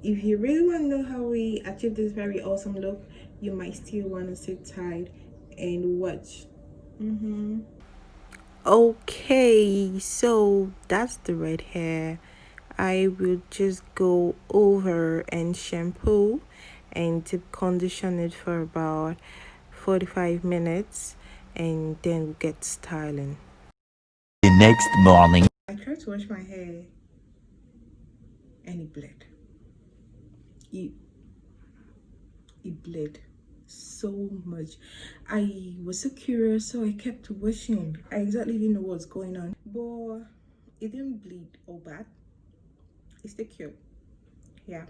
If you really want to know how we achieve this very awesome look, you might still want to sit tight and watch. Okay, so that's the red hair. I will just go over and shampoo and deep condition it for about 45 minutes, and then we'll get styling. The next morning. I tried to wash my hair and it bled. It bled so much. I was so curious, so I kept washing. I exactly didn't know what's going on, but it didn't bleed all bad. It's still cute, yeah,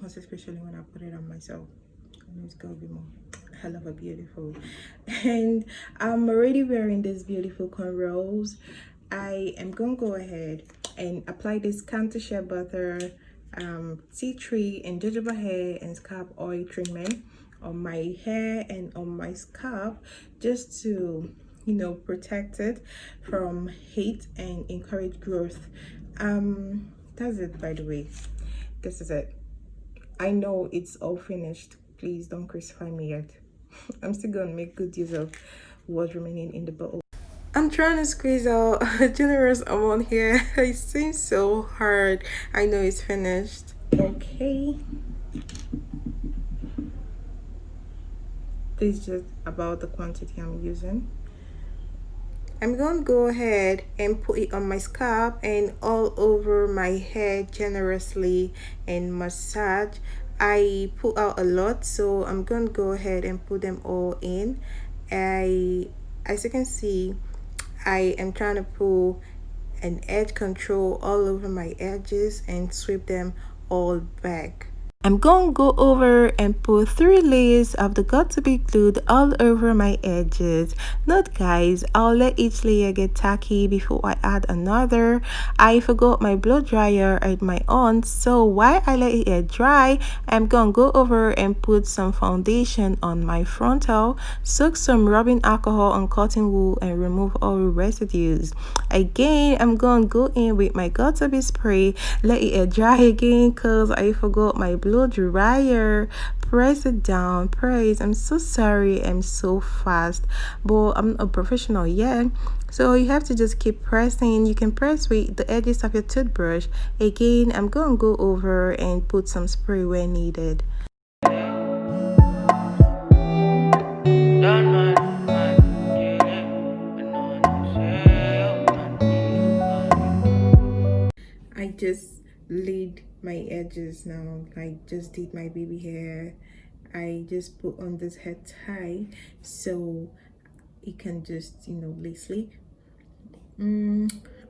most especially when I put it on myself. And it's gonna be more hell of a beautiful. And I'm already wearing these beautiful cornrows. I am gonna go ahead and apply this Cantu shea butter, tea tree and jojoba hair and scalp oil treatment on my hair and on my scalp, just to, you know, protect it from heat and encourage growth. That's it, by the way. This is it. I know it's all finished. Please don't crucify me yet. I'm still gonna make good use of what's remaining in the bottle. I'm trying to squeeze out a generous amount here. It seems so hard. I know it's finished. Okay. This is just about the quantity I'm using. I'm going to go ahead and put it on my scalp and all over my hair generously and massage. I put out a lot, so I'm going to go ahead and put them all in. As you can see, I am trying to pull an edge control all over my edges and sweep them all back. I'm going to go over and put 3 layers of the got2b glued all over my edges. Note guys, I'll let each layer get tacky before I add another. I forgot my blow dryer at my aunt, so while I let it get dry, I'm going to go over and put some foundation on my frontal, soak some rubbing alcohol on cotton wool and remove all residues. Again, I'm going to go in with my got2b spray, let it get dry again because I forgot my blow dryer. Press it down, press. I'm so sorry, I'm so fast, but I'm a professional yet, so you have to just keep pressing. You can press with the edges of your toothbrush. Again, I'm going to go over and put some spray where needed. I just laid my edges now. I just did my baby hair. I just put on this hair tie so it can just, you know, lay sleep.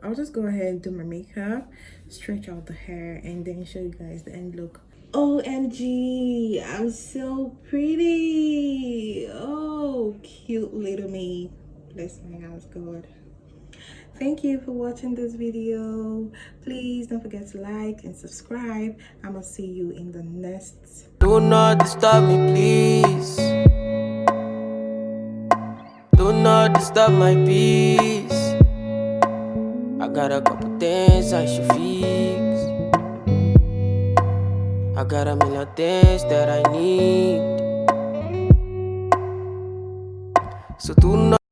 I'll just go ahead and do my makeup, stretch out the hair, and then show you guys the end look. OMG, I'm so pretty. Oh, cute little me. Bless my house, God. Thank you for watching this video. Please don't forget to like and subscribe. I'm gonna see you in the next. Do not disturb me, please. Do not disturb my peace. I got a couple things I should fix. I got a million things that I need. So do not